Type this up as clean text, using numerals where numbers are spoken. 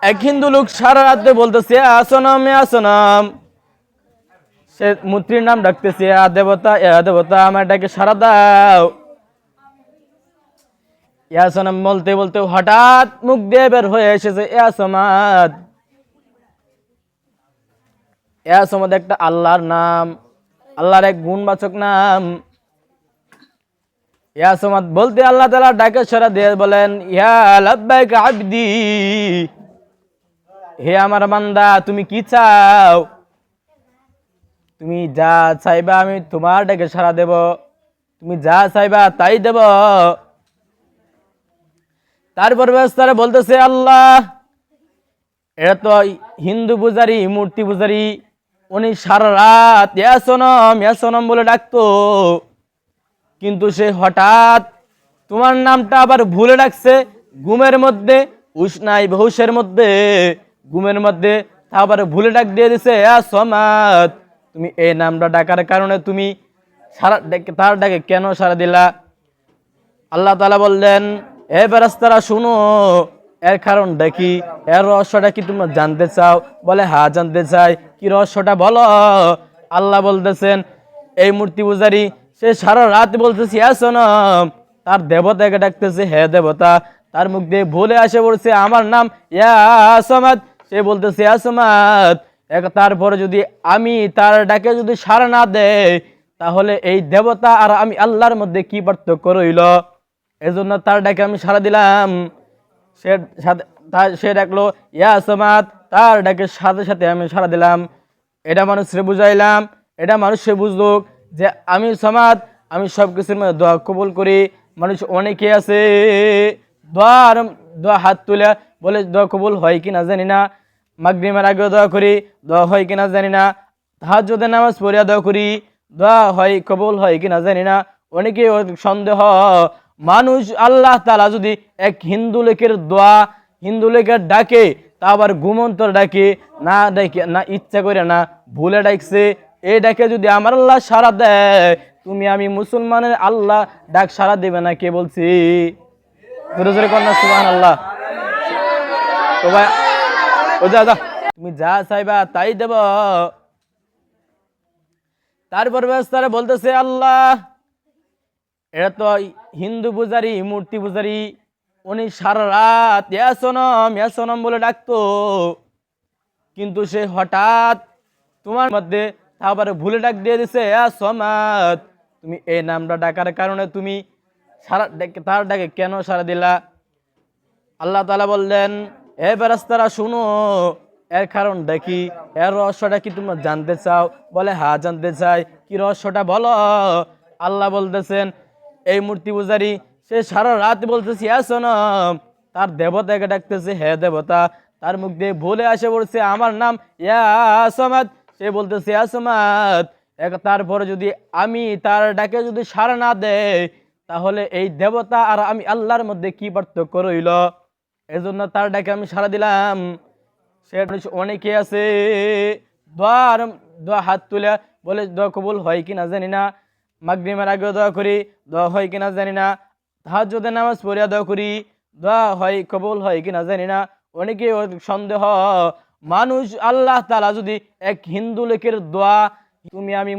এক হিন্দু লোক সারা রাতে বলতেছে আসনম আসনম, সে মূর্তির নাম ডাকতেছে দেবতা দেবতা আমার ডাকে সারা দাও। ইয়াসনম বলতে বলতে হঠাৎ মুখ দিয়ে বের হয়ে এসেছে ইয়াসমাদ। ইয়াসমাদ একটা আল্লাহর নাম, আল্লাহর এক গুণবাচক নাম। ইয়াসমাদ বলতে আল্লাহ তাআলা ডাকে সারা দিয়ে বলেন ইয়া লাব্বাইক আবদি, হে আমার বান্দা তুমি কি চাও? তুমি যা চাইবা আমি তোমার ডাকে সারা দেব, তুমি যা চাইবা তাই দেব। তারপর বেরেশতারা বলতেছে আল্লাহ, এরা তো হিন্দু পূজারি, মূর্তি পূজারি, উনি সারা রাত ইয়াসনম বলে ডাকতো, কিন্তু সে হঠাৎ তোমার নামটা আবার ভুলে ডাকছে ঘুমের মধ্যে, উষ্ণাই বেহুশের মধ্যে, ঘুমের মধ্যে তা আবার ভুলে ডাক দিয়ে দিছে ইয়াসমাদ। তুমি এই নামটা ডাকার কারণে তুমি সারা তার ডাকে কেন সারা দিলা? আল্লাহ তাআলা বললেন হে ফেরেশতারা শুনো, এর কারণ দেখি, এর রহস্যটা কি তোমরা জানতে চাও? বলে হ্যাঁ জানতে চাই। কি রহস্যটা বলো? আল্লাহ বলতেছেন এই মূর্তি পূজারি সে সারা রাত বলতেছে ইয়াসনম, তার দেবতাকে ডাকতেছে হে দেবতা, তার মুখ দিয়ে ভুলে আসে বলছে আমার নাম ইয়াসমাদ, সে বলতেছে ইয়াসমাদ। তারপরে যদি আমি তার ডাকে যদি সাড়া না দেই, তাহলে এই দেবতা আর আমি আল্লাহর মধ্যে কি পার্থক্য রইল? এজন্য তার ডাকে আমি সাড়া দিলাম। সে ডাকলো ইয়াসমাদ, তার ডাকে সাথে সাথে আমি সাড়া দিলাম। এটা মানুষরে বুঝাইলাম, এটা মানুষে বুঝলো যে আমি সমাদ, আমি সব কিছুর মধ্যে দোয়া কবুল করি। মানুষ অনেকে আছে দোয়া হাত তুলে বলে দোয়া কবুল হয় কিনা জানি না, মাগরিবের আগেও দোয়া করি, দোয়া হয় কিনা জানি না, তাহাজ্জুদের নামাজ পড়িয়া দোয়া করি, দোয়া হয় কবুল হয় কিনা জানি না। অনেকে সন্দেহ, মানুষ আল্লাহ তাআলা যদি এক হিন্দু লোকের দোয়া, হিন্দু লোকের ডাকে, তা আবার ঘুমন্তর ডাকে, না ইচ্ছা করে না ভুলে ডাকছে, এই ডাকে যদি আমার আল্লাহ সাড়া দেয়, তুমি আমি মুসলমানের আল্লাহ ডাক সাড়া দেবে না কে বলছি? জোরে জোরে কন্যা সুবহানাল্লাহ। সবাই ও যা যা, তুমি যা চাইবা তাই দেব। তারপর বেরেশতারা বলতেছে আল্লাহ, এরা তো হিন্দু পূজারি, মূর্তি পূজারি, উনি সারা রাত ইয়াসনম বলে ডাকতো, কিন্তু সে হঠাৎ তোমার মধ্যে আবার ভুলে ডাক দিয়ে দিছে ইয়াসমাদ। তুমি এই নামটা ডাকার কারণে তুমি তার ডাকে কেন সাড়া দিলা? আল্লাহ তাআলা বললেন হে ফেরেশতারা শুনো, এর কারণ দেখি, এর রহস্যটা কি তোমরা জানতে চাও? বলে হ্যাঁ জানতে চাই। কি রহস্যটা বলো? আল্লাহ বলতেছেন এই মূর্তি পূজারি সে সারা রাত বলতেছে ইয়াসনম, তার দেবতাকে ডাকতেছে হে দেবতা, তার মুখ দিয়ে ভুলে আসে বলছে আমার নাম ইয়াসমাদ, সে বলতেছে ইয়াসমাদ। তারপরে যদি আমি তার ডাকে যদি সাড়া না দেই, তাহলে এই দেবতা আর আমি আল্লাহর মধ্যে কি পার্থক্য রইল? এজন্য তার ডাকে আমি সাড়া দিলাম। সে অনেকে আছে দোয়া হাত তুলে বলে দোয়া কবুল হয় কিনা জানি না, মাগরিবের আগেও দোয়া করি, দোয়া হয় কিনা জানি না, তাহাজ্জুদের নামাজ পড়িয়া দোয়া করি, দোয়া হয় কবুল হয় কিনা জানি না। অনেকে সন্দেহ, মানুষ আল্লাহ তাআলা যদি এক হিন্দু লোকের দোয়া, তুমি আমি